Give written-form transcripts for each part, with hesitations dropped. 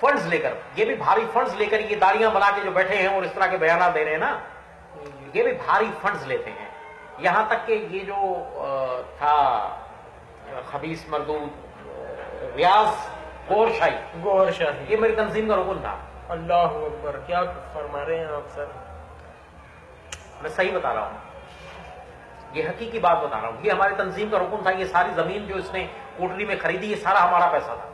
Funds लेकर, ये भी भारी फंड्स लेकर ये दाढ़ियां बना के जो बैठे हैं और इस तरह के बयान दे रहे हैं ना, ये भी भारी फंड्स लेते हैं। यहां तक कि ये जो था खबीस मरदूद रियाज गौहर शाही, ये मेरी तंजीम का रुकन था। अल्लाह अकबर, क्या फरमा रहे हैं आप सर? मैं सही बता रहा हूं, ये हकीकी बात बता रहा हूं। ये हमारी तंजीम का रुकन था। ये सारी जमीन जो इसने कोटरी में खरीदी, ये सारा हमारा पैसा था।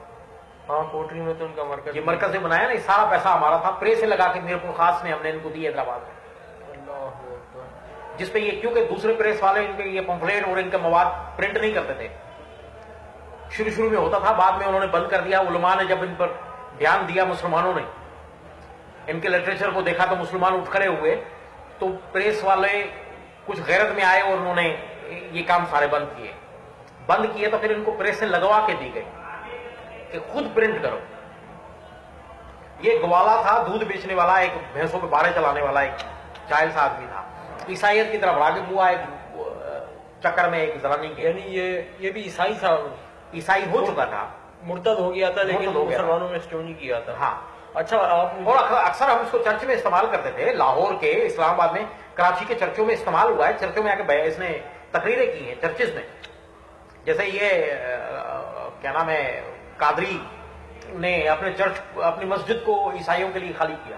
हाँ, कोटरी में तो उनका मरकज, ये मरकज से बनाया ना, ये सारा पैसा हमारा था। प्रेस से लगा के मीरपुर खास ने हमने इनको दी हैदराबाद में, जिसपे ये, क्योंकि दूसरे प्रेस वाले इनके ये पंफलेट और इनका मवाद प्रिंट नहीं करते थे। शुरू में होता था, बाद में उन्होंने बंद कर दिया। उलमा ने जब इन पर ध्यान दिया, मुसलमानों ने इनके लिटरेचर को देखा तो मुसलमान उठ खड़े हुए, तो प्रेस वाले कुछ गैरत में आए और उन्होंने ये काम सारे बंद किए। तो फिर इनको प्रेस से लगवा के दी गई कि खुद प्रिंट करो। ये ग्वाला था, दूध बेचने वाला, एक भैंसों के बाड़े चलाने वाला एक जाहिल सा आदमी था। ईसाइयत की तरफ आगे हुआ एक चक्कर में एक जरानी के, यानी ये भी ईसाई था, ईसाई हो चुका था, मुर्तद हो गया था, लेकिन मुसलमानों में स्टोनी किया था। हाँ, अच्छा, आप और अक्सर हम इसको चर्च में इस्तेमाल करते थे। लाहौर के, इस्लामाबाद में, कराची के चर्चों में इस्तेमाल हुआ है। चर्चों में आके इसने तकरीरें की हैं चर्चेज में। जैसे ये क्या नाम है, कादरी ने अपने चर्च, अपनी मस्जिद को ईसाइयों के लिए खाली किया,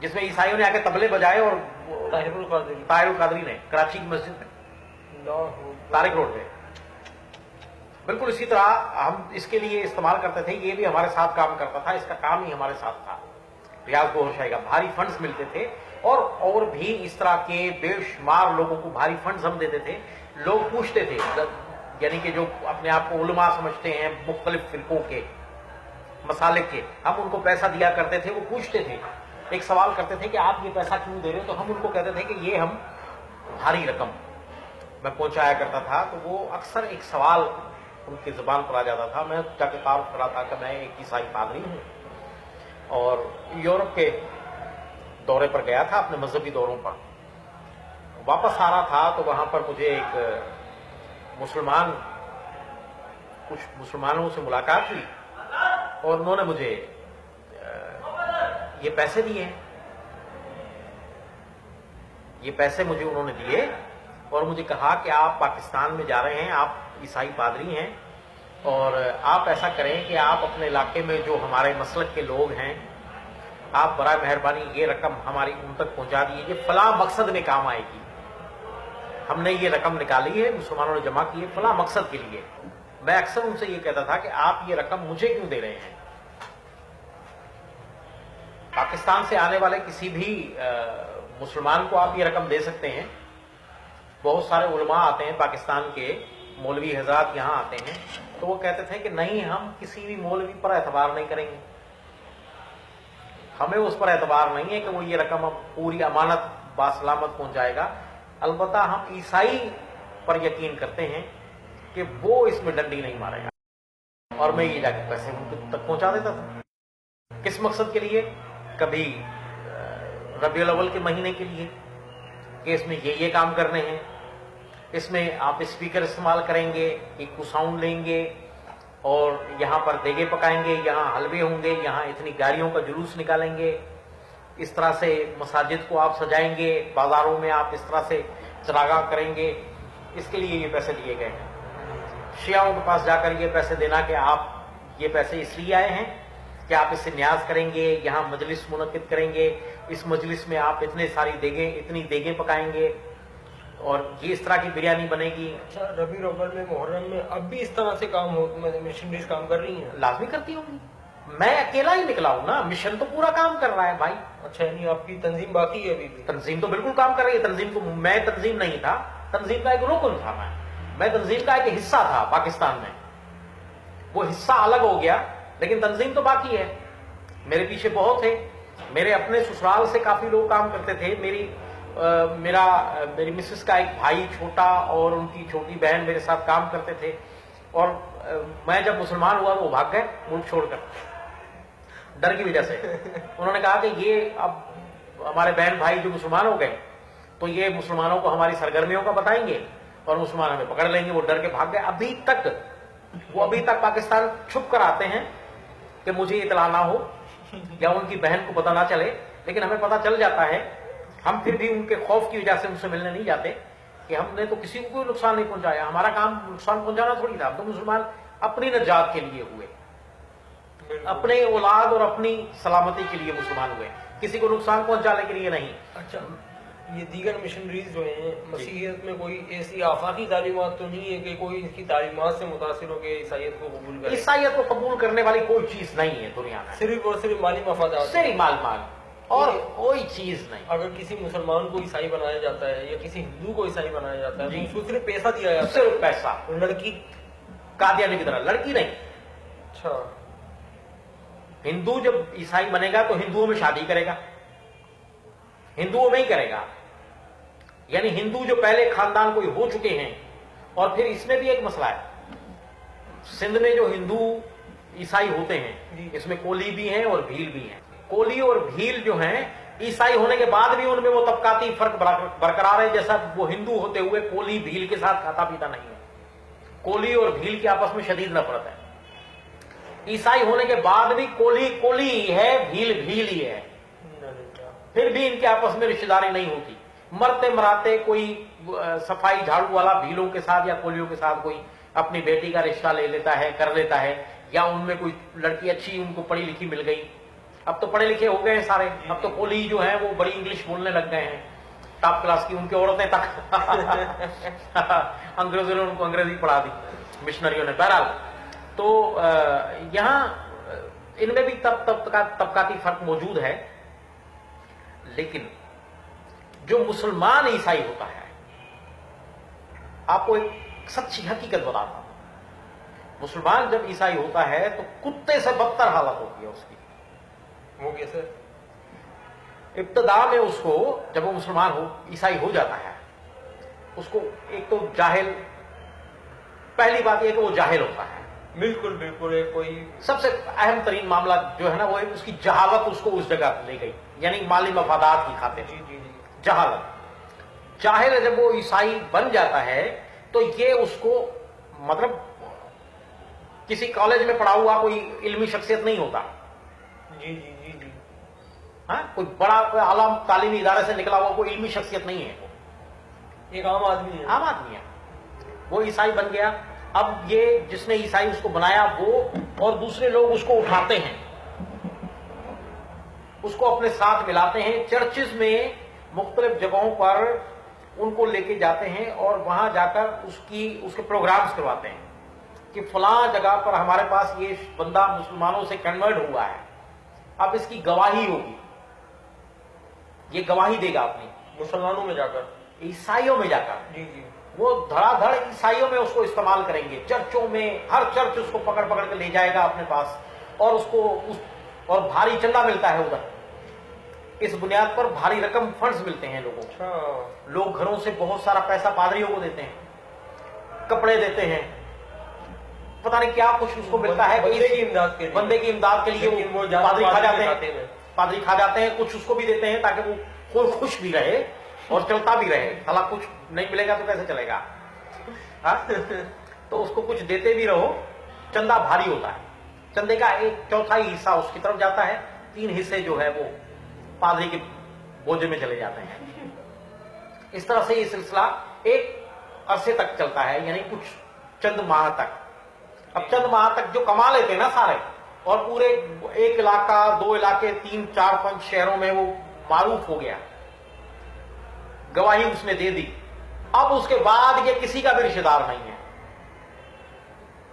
जिसमें ईसाइयों ने आके तबले बजाए। और ताहिरुल कादरी ने कराची की मस्जिद में, तारिक रोड पे। बिल्कुल इसी तरह हम इसके लिए इस्तेमाल करते थे। ये भी हमारे साथ काम करता था, इसका काम ही हमारे साथ था। रियाज गौहर शाही का भारी फंड्स मिलते थे, और भी इस तरह के बेशुमार लोगों को भारी फंड्स हम देते थे। लोग पूछते थे, यानी कि जो अपने आप को उलमा समझते हैं, मुख्तलिफ फिरकों के, मसालिक के, हम उनको पैसा दिया करते थे। वो पूछते थे, एक सवाल करते थे कि आप ये पैसा क्यों दे रहे हो? तो हम उनको कहते थे कि ये हम भारी रकम मैं पहुंचाया करता था। तो वो अक्सर एक सवाल उनकी जुबान पर आ जाता था। मैं जाके तारुफ करा था कि मैं एक ईसाई पादरी हूं और यूरोप के दौरे पर गया था, अपने मजहबी दौरों पर। वापस आ रहा था तो वहां पर मुझे कुछ मुसलमानों से मुलाकात हुई और उन्होंने मुझे ये पैसे दिए हैं। ये पैसे मुझे उन्होंने दिए और मुझे कहा कि आप पाकिस्तान में जा रहे हैं, आप ईसाई पादरी हैं, और आप ऐसा करें कि आप अपने इलाके में जो हमारे मसलक के लोग हैं, आप बराए मेहरबानी ये रकम हमारी उन तक पहुंचा दीजिए, फला मकसद में काम आएगी। हमने ये रकम निकाली है, मुसलमानों ने जमा की है फला मकसद के लिए। मैं अक्सर उनसे ये कहता था कि आप ये रकम मुझे क्यों दे रहे हैं? पाकिस्तान से आने वाले किसी भी मुसलमान को आप ये रकम दे सकते हैं। बहुत सारे उलमा आते हैं पाकिस्तान के, मौलवी हजरात यहाँ आते हैं, तो वो कहते थे कि नहीं, हम किसी भी मौलवी पर एतबार नहीं करेंगे, हमें उस पर एतबार नहीं है कि वो ये रकम अब पूरी अमानत बासलामत पहुंचाएगा। अलबत्ता हम ईसाई पर यकीन करते हैं कि वो इसमें डंडी नहीं मारेगा। और मैं ये जाके पैसे उनके तक पहुंचा देता था। किस मकसद के लिए? कभी रबीउल अव्वल के महीने के लिए कि इसमें ये काम करने हैं, इसमें आप स्पीकर इस्तेमाल करेंगे, एक साउंड लेंगे और यहाँ पर देगे पकाएंगे, यहाँ हलवे होंगे, यहाँ इतनी गाड़ियों का जुलूस निकालेंगे, इस तरह से मसाजिद को आप सजाएंगे, बाजारों में आप इस तरह से चरागाह करेंगे। इसके लिए ये पैसे दिए गए हैं। शियाओं के पास जाकर ये पैसे देना कि आप ये पैसे इसलिए आए हैं कि आप इससे न्याज करेंगे, यहाँ मजलिस मुनक्किद करेंगे, इस मजलिस में आप इतनी देगें पकाएंगे और ये इस तरह की बिरयानी बनेगी। अच्छा, रबीउल अव्वल में, मुहर्रम में अब भी इस तरह से काम हो, मिशनरीज काम कर रही हैं? लाजमी करती होंगी। मैं अकेला ही निकला हूं ना, मिशन तो पूरा काम कर रहा है भाई। अच्छा, यानी आपकी तंजीम बाकी है अभी भी? तंजीम तो बिल्कुल काम कर रही है। तंजीम को मैं तंजीम नहीं था, तंजीम का एक रुकन था। मैं तंजीम का एक हिस्सा था पाकिस्तान में। वो हिस्सा अलग हो गया, लेकिन तंजीम तो बाकी है। मेरे पीछे बहुत थे। मेरे अपने ससुराल से काफी लोग काम करते थे। मेरी मिसेस का एक भाई छोटा और उनकी छोटी बहन मेरे साथ काम करते थे। और मैं जब मुसलमान हुआ तो वो भाग गए मुल्क छोड़कर, डर की वजह से। उन्होंने कहा कि ये अब हमारे बहन भाई जो मुसलमान हो गए तो ये मुसलमानों को हमारी सरगर्मियों का बताएंगे और मुसलमान हमें पकड़ लेंगे। वो डर के भाग गए। अभी तक पाकिस्तान छुप कर आते हैं कि मुझे इतला ना हो या उनकी बहन को पता ना चले, लेकिन हमें पता चल जाता है। हम फिर भी उनके खौफ की वजह से उनसे मिलने नहीं जाते कि हमने तो किसी को कोई नुकसान नहीं पहुंचाया, हमारा काम नुकसान पहुंचाना थोड़ी था। हम तो मुसलमान अपनी नजात के लिए हुए, अपने औलाद और अपनी सलामती के लिए मुसलमान हुए, किसी को नुकसान पहुंचाने के लिए नहीं। अच्छा, ये दीगर मिशनरीज जो हैं मसीहियत में कोई ऐसी आफाकी तालीमात तो नहीं है कि कोई इनकी तालीमात से मुतासिर हो के ईसाइयत को कबूल करे? ईसाइयत को कबूल करने वाली कोई चीज नहीं है दुनिया में, सिर्फ और सिर्फ माली मफादात, सिर्फ माल और कोई चीज नहीं। अगर किसी मुसलमान को ईसाई बनाया जाता है या किसी हिंदू को ईसाई बनाया जाता है जी। तो उसको सिर्फ पैसा दिया जाता है, सिर्फ पैसा, लड़की कादियानी की तरह, लड़की नहीं। अच्छा, हिंदू जब ईसाई बनेगा तो हिंदुओं में शादी करेगा, हिंदुओं में ही करेगा। यानी हिंदू जो पहले खानदान कोई हो चुके हैं। और फिर इसमें भी एक मसला है, सिंध में जो हिंदू ईसाई होते हैं इसमें कोली भी हैं और भील भी हैं। कोली और भील जो हैं ईसाई होने के बाद भी उनमें वो तबकाती फर्क बरकरार है, जैसा वो हिंदू होते हुए कोली भील के साथ खाता पीता नहीं है। कोली और भील की आपस में शदीद नफरत है। ईसाई होने के बाद भी कोली कोली ही है, भील भील ही है, फिर भी इनके आपस में रिश्तेदारी नहीं होती। मरते मराते कोई सफाई झाड़ू वाला भीलों के साथ या कोलियों के साथ कोई अपनी बेटी का रिश्ता ले लेता है, कर लेता है, या उनमें कोई लड़की अच्छी उनको पढ़ी लिखी मिल गई। अब तो पढ़े लिखे हो गए हैं सारे, अब तो कोली जो है वो बड़ी इंग्लिश बोलने लग गए हैं, टॉप क्लास की, उनकी औरतें तक अंग्रेजों ने उनको अंग्रेजी पढ़ा दी, मिशनरियों ने। बहरहाल तो यहां इनमें भी तबकाती फर्क मौजूद है। लेकिन जो मुसलमान ईसाई होता है, आपको एक सच्ची हकीकत बताता हूं, मुसलमान जब ईसाई होता है तो कुत्ते से बदतर हालत होती है उसकी। वो कैसे? इब्तदा में उसको, जब वो मुसलमान हो ईसाई हो जाता है, उसको एक तो जाहिल, पहली बात यह कि वो जाहिल होता है। बिल्कुल बिल्कुल, एक कोई सबसे अहम तरीन मामला जो है ना वो है उसकी जहालत उसको उस जगह ले गई, यानी माली मफादात की खातिर। जी जी जी, जहालत, जाहिल जब वो ईसाई बन जाता है तो ये उसको, मतलब किसी कॉलेज में पढ़ा हुआ कोई इल्मी शख्सियत नहीं होता, जी जी जी जी, हाँ, कोई बड़ा कोई आला तालीमी इदारे से निकला हुआ कोई इल्मी शख्सियत नहीं है, वो एक आम आदमी है। आम आदमी है। वो ईसाई बन गया। अब ये जिसने ईसाई उसको बनाया वो और दूसरे लोग उसको उठाते हैं, उसको अपने साथ मिलाते हैं, चर्चेज में मुख्तलिफ जगहों पर उनको लेके जाते हैं और वहां जाकर उसके प्रोग्राम्स करवाते हैं कि फलां जगह पर हमारे पास ये बंदा मुसलमानों से कन्वर्ट हुआ है, अब इसकी गवाही होगी, ये गवाही देगा अपनी, मुसलमानों में जाकर, ईसाइयों में जाकर। जी जी, वो धड़ाधड़ ईसाइयों में उसको इस्तेमाल करेंगे, चर्चों में, हर चर्च उसको पकड़ पकड़ के ले जाएगा अपने पास, और और भारी चंदा मिलता है उधर। इस बुनियाद पर भारी रकम फंड्स मिलते हैं लोगों को। अच्छा, लोग घरों से बहुत सारा पैसा पादरियों को देते हैं, कपड़े देते हैं, पता नहीं क्या कुछ उसको मिलता है, बंदे की इमदाद के लिए, बंदे की इमदाद के लिए लेकिन वो पादरी खा जाते खाते हैं, हैं। पादरी खा जाते हैं, कुछ उसको भी देते हैं ताकि वो खुश भी रहे और चलता भी रहे। भला कुछ नहीं मिलेगा तो कैसे चलेगा, हाँ? तो उसको कुछ देते भी रहो। चंदा भारी होता है, चंदे का 1/4 हिस्सा उसकी तरफ जाता है, 3 हिस्से जो है वो पादरी के बोझे में चले जाते हैं। इस तरह से ये सिलसिला एक अरसे तक चलता है, यानी कुछ चंद माह तक। अब चंद माह तक जो कमा लेते हैं ना सारे, और पूरे 1 इलाका, 2 इलाके, 3, 4, 5 शहरों में वो मारूफ हो गया, गवाही उसने दे दी, अब उसके बाद ये किसी का भी रिश्तेदार नहीं है।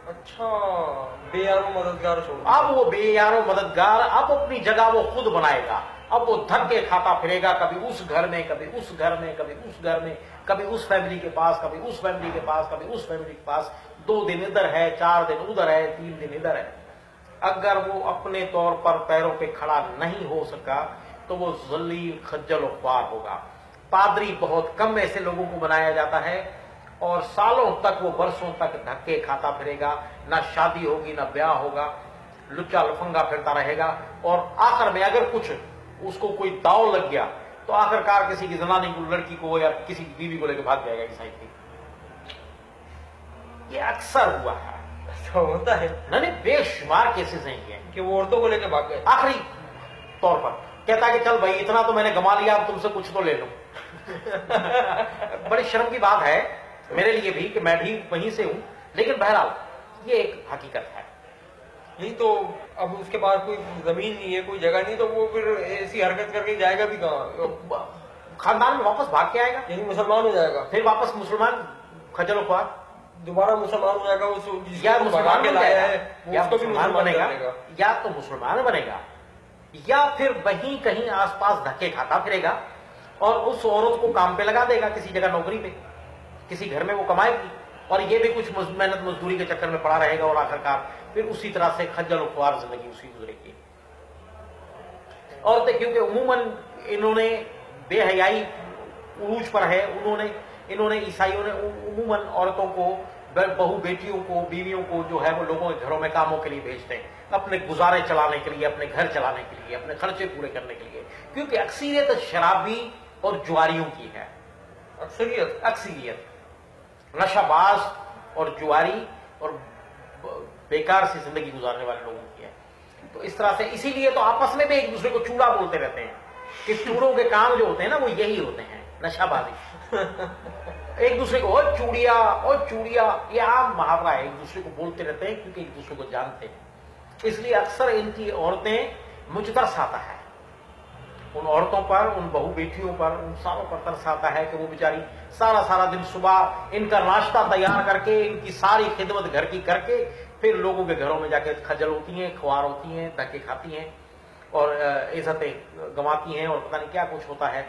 अच्छा, बेयारो मददगार छोड़, अब वो बेयारो मददगार, अब अपनी जगह वो खुद बनाएगा। अब वो धक्के खाता फिरेगा, कभी उस घर में, कभी उस घर में, कभी उस घर में, कभी उस फैमिली के पास, कभी उस फैमिली के पास, कभी उस फैमिली के पास। 2 दिन इधर है, 4 दिन उधर है, 3 दिन इधर है। अगर वो अपने तौर पर पैरों पे खड़ा नहीं हो सका तो वो जलील, खज्जल और ख्वार होगा। पादरी बहुत कम ऐसे लोगों को बनाया जाता है और सालों तक, वो बरसों तक धक्के खाता फिरेगा, ना शादी होगी, ना ब्याह होगा, लुच्चा लफंगा फिरता रहेगा। और आखिर में अगर कुछ उसको कोई दाव लग गया तो आखिरकार किसी की जनानी को, लड़की को या किसी की बीवी को लेकर भाग जाएगा ईसाई की। ये अक्सर हुआ है। تو ہوتا ہے نہیں بے شمار کیسز ہیں یہ کہ وہ عورتوں کو لے کے بھاگ گئے. آخری طور پر کہتا ہے کہ چل بھائی اتنا تو میں نے کما لیا اب تم سے کچھ تو لے لوں. بڑی شرم کی بات ہے میرے لیے بھی کہ میں بھی وہیں سے ہوں, لیکن بہرحال یہ ایک حقیقت ہے. نہیں تو اب اس کے پاس کوئی زمین نہیں ہے, کوئی جگہ نہیں, تو وہ پھر ایسی حرکت کر کے جائے گا بھی کہاں؟ خاندان میں واپس بھاگ کے آئے گا, یعنی مسلمان ہو جائے گا, پھر واپس مسلمان خجل و خوار, دوبارہ مسلمان ہو جائے گا. اس یا کو مسلمان بھگا کے بن لایا جائے ہے گا, وہ یا اس کو بھی مسلمان مسلمان بنے گا, کر دے گا. یا تو مسلمان بنے گا, یا پھر وہیں کہیں آس پاس دھکے کھاتا پھرے گا اور اس عورت کو کام پہ لگا دے گا کسی جگہ نوکری پہ, کسی گھر میں وہ کمائے گی اور یہ بھی کچھ محنت مزدوری کے چکر میں پڑا رہے گا, اور آخرکار پھر اسی طرح سے خجل و خوار زندگی اسی گزرے گی. عورتیں کیونکہ عموماً انہوں نے بے حیائی عروج پر ہے, انہوں نے عیسائیوں نے عموماً عورتوں کو, بہو بیٹیوں کو, بیویوں کو جو ہے وہ لوگوں کے گھروں میں کاموں کے لیے بھیجتے ہیں, اپنے گزارے چلانے کے لیے, اپنے گھر چلانے کے لیے, اپنے خرچے پورے کرنے کے لیے, کیونکہ اکثریت شرابی اور جواریوں کی ہے. اکثریت نشہ باز اور جواری اور بیکار سی زندگی گزارنے والے لوگوں کی ہے. تو اس طرح سے اسی لیے تو آپس میں بھی ایک دوسرے کو چوڑا بولتے رہتے ہیں کہ چوڑوں کے کام جو ہوتے ہیں نا وہ یہی ہوتے ہیں, نشہ بازی. ایک دوسرے کو اور چوڑیا, یہ عام محاورہ ہے, ایک دوسرے کو بولتے رہتے ہیں کیونکہ ایک دوسرے کو جانتے ہیں. اس لیے اکثر ان کی عورتیں مجھ ترس آتا ہے ان عورتوں پر, ان بہو بیٹیوں پر, ان ساروں پر ترس آتا ہے کہ وہ بیچاری سارا دن صبح ان کا ناشتہ تیار کر کے, ان کی ساری خدمت گھر کی کر کے, پھر لوگوں کے گھروں میں جا کے خجل ہوتی ہیں, خوار ہوتی ہیں, دھکے کھاتی ہیں اور عزتیں گنواتی ہیں اور پتہ نہیں کیا کچھ ہوتا ہے.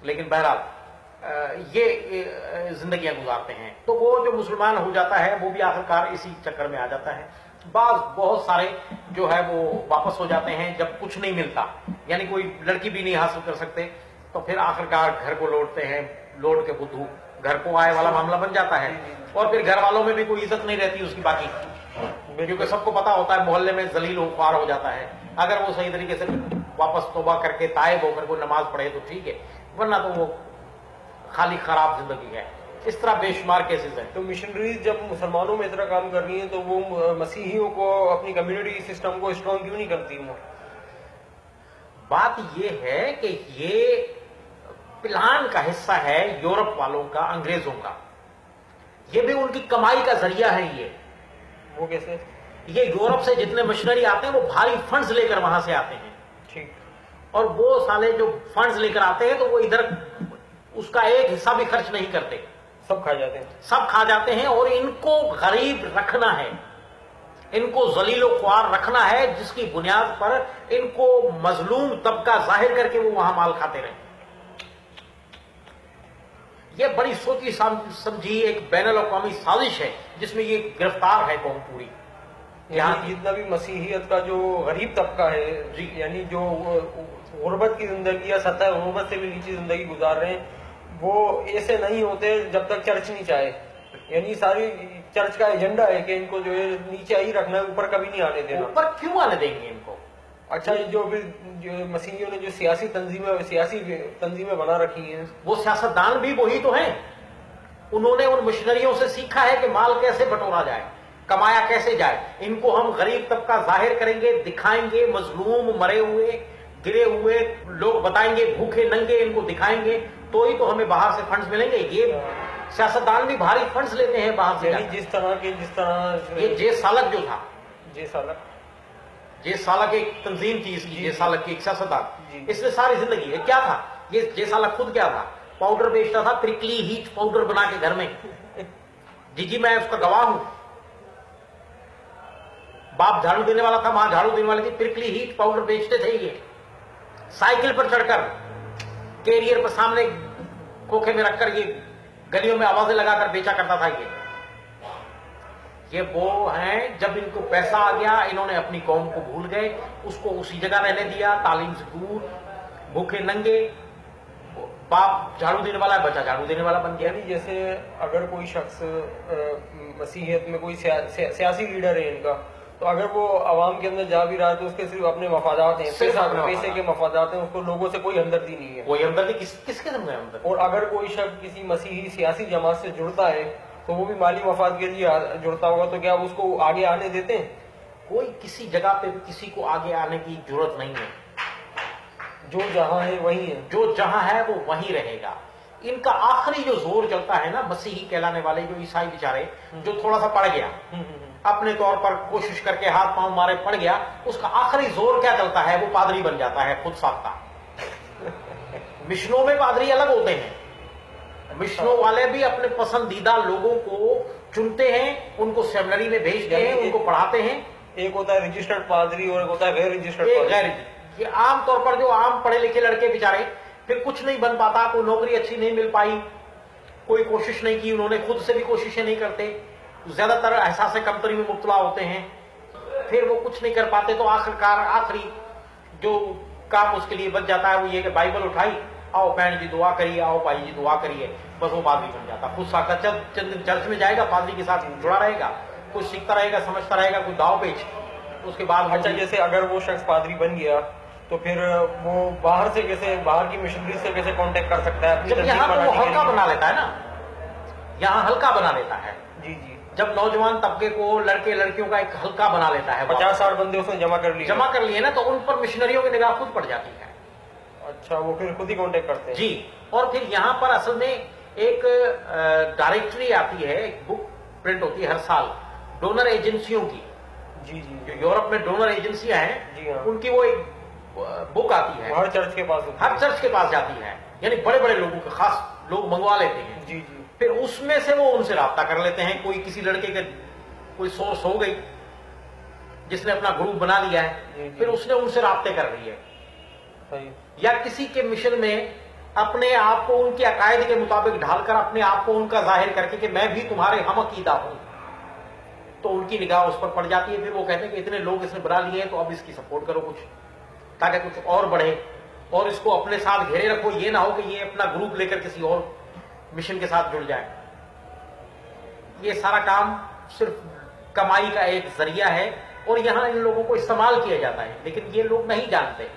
لیکن بہرحال یہ زندگیاں گزارتے ہیں. تو وہ جو مسلمان ہو جاتا ہے وہ بھی آخرکار اسی چکر میں آ جاتا ہے. بہت سارے جو ہے وہ واپس ہو جاتے ہیں جب کچھ نہیں ملتا, یعنی کوئی لڑکی بھی نہیں حاصل کر سکتے, تو پھر آخرکار گھر کو لوٹتے ہیں, لوٹ کے بدھو گھر کو آئے والا معاملہ بن جاتا ہے. اور پھر گھر والوں میں بھی کوئی عزت نہیں رہتی اس کی باقی, کیونکہ سب کو پتا ہوتا ہے محلے میں ذلیل و خوار ہو جاتا ہے. اگر وہ صحیح طریقے سے واپس توبہ کر کے تائب ہو کر کوئی نماز پڑھے تو ٹھیک ہے, ورنہ تو وہ خالی خراب زندگی ہے. اس طرح بے شمار کیسز ہیں. تو مشنریز جب مسلمانوں میں اتنا کام کر رہی ہیں تو وہ مسیحیوں کو, اپنی کمیونٹی سسٹم کو اسٹرانگ کیوں نہیں کرتی؟ بات یہ ہے کہ یہ پلان کا حصہ ہے یورپ والوں کا, انگریزوں کا. یہ بھی ان کی کمائی کا ذریعہ ہے. وہ کیسے؟ یہ یورپ سے جتنے مشنری آتے ہیں وہ بھاری فنڈز لے کر وہاں سے آتے ہیں, ٹھیک, اور وہ سالے جو فنڈز لے کر آتے ہیں تو وہ ادھر اس کا ایک حصہ بھی خرچ نہیں کرتے, سب کھا جاتے ہیں. سب کھا جاتے ہیں. اور ان کو غریب رکھنا ہے, ان کو ذلیل و خوار رکھنا ہے, جس کی بنیاد پر ان کو مظلوم طبقہ ظاہر کر کے وہ وہاں مال کھاتے رہے. یہ بڑی سوچی سمجھی ایک بین الاقوامی سازش ہے جس میں یہ گرفتار ہے قوم پوری. یہاں جتنا بھی مسیحیت کا جو غریب طبقہ ہے, جی, یعنی جو غربت کی زندگی یا سطح غربت سے بھی نیچی زندگی گزار رہے ہیں, وہ ایسے نہیں ہوتے جب تک چرچ نہیں چاہے. یعنی ساری چرچ کا ایجنڈا ہے کہ ان کو جو ہے نیچے ہی رکھنا ہے, اوپر کبھی نہیں آنے دینا. اوپر کیوں آنے دیں گے ان کو؟ اچھا, جو مسیحیوں نے جو سیاسی تنظیمیں بنا رکھی ہیں, وہ سیاستدان بھی وہی تو ہیں. انہوں نے ان مشنریوں سے سیکھا ہے کہ مال کیسے بٹورا جائے, کمایا کیسے جائے. ان کو ہم غریب طبقہ ظاہر کریں گے, دکھائیں گے, مظلوم, مرے ہوئے, گرے ہوئے لوگ بتائیں گے, بھوکے ننگے ان کو دکھائیں گے, تو ہی تو ہمیں باہر سے فنڈز ملیں گے. یہ سیاستدان بھی بھاری فنڈز لیتے ہیں باہر سے. یعنی جس طرح یہ جے سالک جو تھا, جے سالک ایک تنظیم تھی اس کی, جے سالک کی ایک سیاستدان, اس نے ساری زندگی کیا تھا, یہ جے سالک خود کیا تھا, پاؤڈر بیچتا تھا, پرکلی ہیٹ پاؤڈر بنا کے گھر میں. جی میں اس کا گواہ ہوں. باپ جھاڑو دینے والا تھا, ماں جھاڑو دینے والی تھی, پرکلی ہیٹ پاؤڈر بیچتے تھے. یہ سائیکل پر چڑھ کر کیریئر پر سامنے کھوکھے میں رکھ کر یہ گلیوں میں آوازیں لگا کر بیچا کرتا تھا. یہ وہ ہیں جب ان کو پیسہ آ گیا انہوں نے اپنی قوم کو بھول گئے, اس کو اسی جگہ رہنے دیا, تعلیم سے دور, بھوکے ننگے. باپ جھاڑو دینے والا ہے, بچہ جھاڑو دینے والا بن گیا. یعنی جیسے اگر کوئی شخص مسیحیت میں کوئی سیاسی لیڈر ہے ان کا, تو اگر وہ عوام کے اندر جا بھی رہا ہے تو اس کے صرف اپنے مفادات ہیں, پیسے کے مفادات ہیں, اس کو لوگوں سے کوئی ہمدردی نہیں ہے. کوئی ہمدردی کس قسم کا ہمدردی؟ اور اگر کوئی شخص کسی مسیحی سیاسی جماعت سے جڑتا ہے تو وہ بھی مالی مفاد کے لیے جڑتا ہوگا، تو کیا اس کو آگے آنے دیتے ہیں؟ کوئی کسی جگہ پہ بھی کسی کو آگے آنے کی ضرورت نہیں ہے، جو جہاں ہے وہی ہے، جو جہاں ہے وہ وہیں رہے گا۔ ان کا آخری جو زور چلتا ہے نا، مسیحی کہلانے والے جو عیسائی بیچارے، جو تھوڑا سا پڑ گیا اپنے طور پر کوشش کر کے ہاتھ پاؤں مارے پڑ گیا، اس کا آخری زور کیا چلتا ہے؟ وہ پادری بن جاتا ہے خود ساختہ۔ مشنوں میں پادری الگ ہوتے ہیں، مشنوں والے بھی اپنے پسندیدہ لوگوں کو چنتے ہیں، ان کو سیمنری میں بھیجتے ہیں، ان کو پڑھاتے ہیں۔ ایک ہوتا ہے رجسٹرڈ پادری اور ایک ہوتا ہے غیر رجسٹرڈ ایک پادری۔ غیر، یہ عام طور پر جو عام پڑھے لکھے لڑکے بیچارے پھر کچھ نہیں بن پاتا، کوئی نوکری اچھی نہیں مل پائی، کوئی کوشش نہیں کی انہوں نے، خود سے بھی کوششیں نہیں کرتے، زیادہ تر احساس کمتری میں مبتلا ہوتے ہیں، پھر وہ کچھ نہیں کر پاتے، تو آخرکار آخری جو کام اس کے لیے بچ جاتا ہے وہ یہ کہ بائبل اٹھائی، آؤ بہن جی دعا کریے، آؤ بھائی جی دعا کریے، بس وہ پادری بن جاتا خود ساختہ۔ چند دن چرچ میں جائے گا، پادری کے ساتھ جڑا رہے گا، کچھ سیکھتا رہے گا، سمجھتا رہے گا، کچھ داؤ پیچ، اس کے بعد اچھا، جیسے اگر وہ شخص پادری بن گیا تو پھر وہ باہر سے کیسے، باہر کی مشنری سے کیسے کانٹیکٹ کر سکتا ہے اپنی جب تنظیم یہاں پر وہ بنانے کے ہلکا لیے؟ بنا لیتا ہے نا، یہاں ہلکا بنا لیتا ہے، جی جی، جب نوجوان طبقے کو، لڑکے لڑکیوں کا ایک ہلکا بنا لیتا ہے، 50-60 بندے اس نے جمع کر لیے نا، تو ان پر مشنریوں کی نگاہ خود پڑ جاتی ہے۔ اچھا، وہ پھر خود ہی کانٹیکٹ کرتے ہیں؟ جی، اور پھر یہاں پر اصل میں ایک ڈائریکٹری آتی ہے، ایک بک پرنٹ ہوتی ہے ہر سال ڈونر ایجنسیوں کی، جی جی، جو یورپ میں ڈونر ایجنسیاں ہیں، جی ہاں، ان کی وہ ایک بک آتی ہے، ہر چرچ کے پاس ہوتی ہے؟ ہر چرچ کے پاس جاتی ہے، یعنی بڑے بڑے لوگوں کے خاص لوگ منگوا لیتے ہیں، جی جی، پھر اس میں سے وہ ان سے رابطہ کر لیتے ہیں، کوئی کسی لڑکے کے کوئی سورس ہو گئی جس نے اپنا گروپ بنا لیا ہے، جی، پھر اس نے ان سے رابطے کر لیے، صحیح، یا کسی کے مشن میں اپنے آپ کو ان کے عقائد کے مطابق ڈھال کر اپنے آپ کو ان کا ظاہر کر کے کہ میں بھی تمہارے ہم عقیدہ ہوں، تو ان کی نگاہ اس پر پڑ جاتی ہے، پھر وہ کہتے ہیں کہ اتنے لوگ اس نے بنا لیے ہیں تو اب اس کی سپورٹ کرو کچھ، تاکہ کچھ اور بڑھے، اور اس کو اپنے ساتھ گھیرے رکھو، یہ نہ ہو کہ یہ اپنا گروپ لے کر کسی اور مشن کے ساتھ جڑ جائے۔ یہ سارا کام صرف کمائی کا ایک ذریعہ ہے، اور یہاں ان لوگوں کو استعمال کیا جاتا ہے، لیکن یہ لوگ نہیں جانتے۔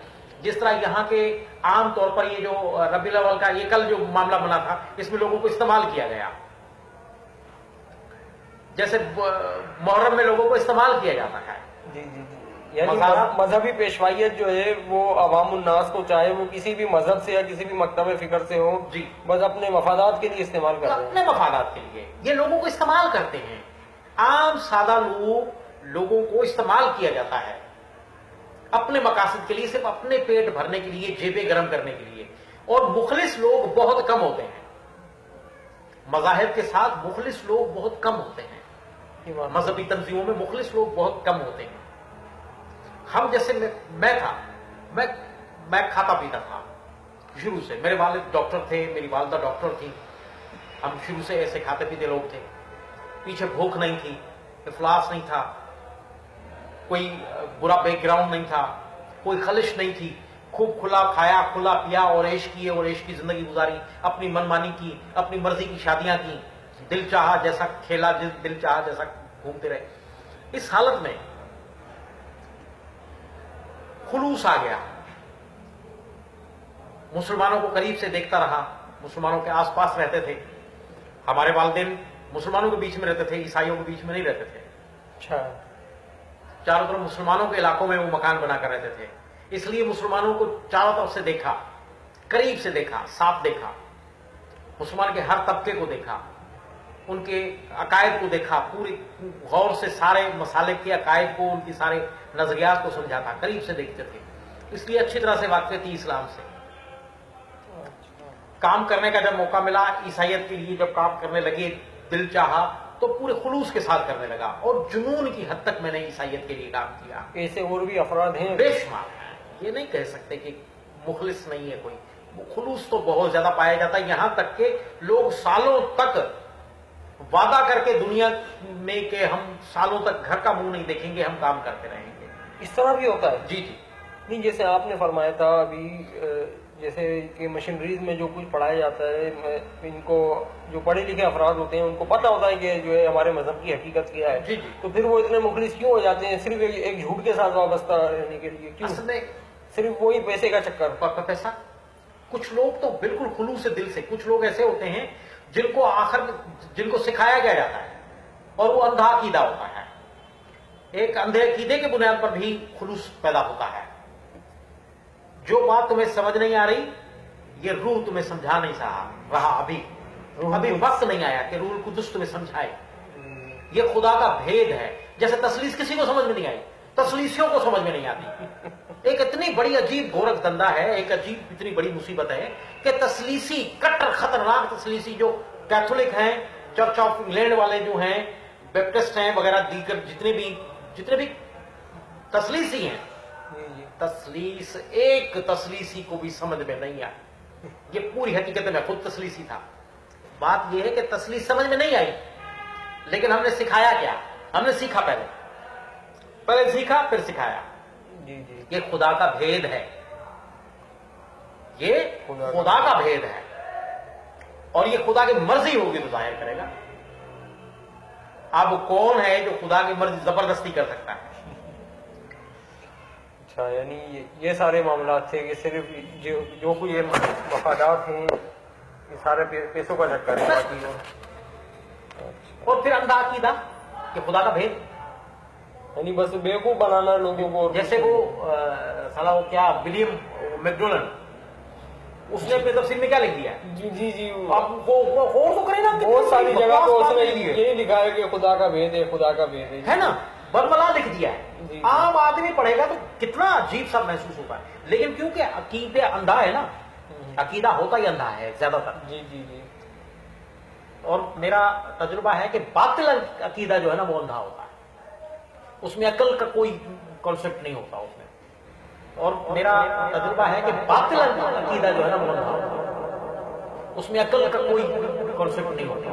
جس طرح یہاں کے عام طور پر یہ جو ربیع الاول کا یہ کل جو معاملہ بنا تھا، اس میں لوگوں کو استعمال کیا گیا، جیسے محرم میں لوگوں کو استعمال کیا جاتا ہے۔ جی جی جی، یعنی مذاہب- مذہبی پیشوائیت جو ہے وہ عوام الناس کو، چاہے وہ کسی بھی مذہب سے یا کسی بھی مکتب فکر سے ہو، جی، بس اپنے مفادات کے لیے استعمال کر رہے ہیں۔ اپنے مفادات کے لیے یہ لوگوں کو استعمال کرتے ہیں، عام سادہ لوگوں کو استعمال کیا جاتا ہے اپنے مقاصد کے لیے، صرف اپنے پیٹ بھرنے کے لیے، جیبیں گرم کرنے کے لیے، اور مخلص لوگ بہت کم ہوتے ہیں، مذاہب کے ساتھ مخلص لوگ بہت کم ہوتے ہیں، مذہبی تنظیموں میں مخلص لوگ بہت کم ہوتے ہیں۔ ہم جیسے میں تھا، میں کھاتا پیتا تھا شروع سے، میرے والد ڈاکٹر تھے، میری والدہ ڈاکٹر تھی، ہم شروع سے ایسے کھاتے پیتے لوگ تھے، پیچھے بھوک نہیں تھی، افلاس نہیں تھا، کوئی برا بیک گراؤنڈ نہیں تھا، کوئی خلش نہیں تھی، خوب کھلا کھایا، کھلا پیا، اور عیش کیے اور عیش کی زندگی گزاری، اپنی من مانی کی، اپنی مرضی کی شادیاں کی، دل چاہا جیسا کھیلا، دل چاہا جیسا گھومتے رہے۔ اس حالت میں خلوص آ گیا، مسلمانوں کو قریب سے دیکھتا رہا، مسلمانوں کے آس پاس رہتے تھے، ہمارے والدین مسلمانوں کے بیچ میں رہتے تھے، عیسائیوں کے بیچ میں نہیں رہتے تھے، اچھا، چاروں طرف مسلمانوں کے علاقوں میں وہ مکان بنا کر رہتے تھے، اس لیے مسلمانوں کو چاروں طرف سے دیکھا، قریب سے دیکھا، ساتھ دیکھا، مسلمان کے ہر طبقے کو دیکھا، ان کے عقائد کو دیکھا، پوری غور سے سارے مسالک کے عقائد کو، ان کی سارے نظریات کو سمجھا تھا، قریب سے دیکھتے تھے، اس لیے اچھی طرح سے واقف تھی اسلام سے۔ کام کرنے کا جب موقع ملا، عیسائیت کے لیے جب کام کرنے لگے، دل چاہا تو پورے خلوص کے ساتھ کرنے لگا، اور جنون کی حد تک میں نے عیسائیت کے لیے کام کیا۔ ایسے اور بھی افراد ہیں؟ بے شمار ہیں، یہ نہیں کہہ سکتے کہ مخلص نہیں ہے کوئی، خلوص تو بہت زیادہ پایا جاتا ہے، یہاں تک کہ لوگ سالوں تک وعدہ کر کے دنیا میں کہ ہم سالوں تک گھر کا منہ نہیں دیکھیں گے، ہم کام کرتے رہیں گے۔ اس طرح بھی ہوتا ہے؟ جی جی، نہیں، جیسے آپ نے فرمایا تھا ابھی، جیسے کہ مشنریز میں جو کچھ پڑھایا جاتا ہے، ان کو جو پڑھے لکھے افراد ہوتے ہیں ان کو پتہ ہوتا ہے کہ جو ہے ہمارے مذہب کی حقیقت کیا ہے، جی جی، تو پھر وہ اتنے مخلص کیوں ہو جاتے ہیں صرف ایک جھوٹ کے ساتھ وابستہ رہنے کے لیے؟ کیوں اصل میں صرف وہی پیسے کا چکر؟ پیسہ، کچھ لوگ تو بالکل خلوص سے دل سے، کچھ لوگ ایسے ہوتے ہیں जिनको सिखाया गया जाता है, और वो अंधा अकीदा होता है। एक अंधे अकीदे के बुनियाद पर भी खुलूस पैदा होता है। जो बात तुम्हें समझ नहीं आ रही, ये रूह तुम्हें समझा नहीं रहा। अभी वक्त नहीं आया कि रूह कुदस तुम्हें समझाए। ये खुदा का भेद है। जैसे तसलीस किसी को समझ में नहीं आई, तसलीसियों को समझ में नहीं आती। एक इतनी बड़ी अजीब गोरख धंधा है, एक अजीब इतनी बड़ी मुसीबत है कि तसलीसी, कट्टर खतरनाक तसलीसी जो कैथोलिक हैं, चर्च ऑफ इंग्लैंड वाले जो हैं, बैप्टिस्ट हैं वगैरह, दीगर जितने भी तसलीसी हैं, तसलीस एक तसलीसी को भी समझ में नहीं आई। ये पूरी हकीकत में खुद तसलीसी था। बात यह है कि तसलीस समझ में नहीं आई, लेकिन हमने सिखाया क्या? हमने सीखा, पहले सीखा फिर सिखाया। ये खुदा का भेद है, ये खुदा का भेद है, और ये खुदा की मर्जी होगी तो जाहिर करेगा। अब कौन है जो खुदा की मर्जी जबरदस्ती कर सकता है? अच्छा, यानी ये सारे मामला थे कि सिर्फ जो कुछ ये मफादात हैं, ये सारे पैसों का चक्कर है बाकी। और फिर अंधा अकीदा कि खुदा का भेद, यानी बस बेवकूफ बनाना लोगों को। जैसे वो साला वो क्या विलियम मैकडोनल्ड, उसने अपने तफसीर में क्या लिख दिया? जी आप वो गौर तो करें ना, बहुत सारी जगह पे उसने है यही लिखा है कि खुदा का भेद है, खुदा का भेद है ना, बरमला लिख दिया है। आम आदमी पढ़ेगा तो कितना अजीब सा महसूस होता है, लेकिन क्योंकि अकीदा अंधा है ना, अकीदा होता ही अंधा है ज्यादातर। जी। और मेरा तजुर्बा है कि बातिल अकीदा जो है ना वो अंधा होता है, उसमें अकल का कोई कॉन्सेप्ट नहीं होता उसमें। और मेरा तजुर्बा है कि बातिल अकीदा जो है ना वो अंधा होता है, उसमें अकल का कोई कॉन्सेप्ट नहीं होता।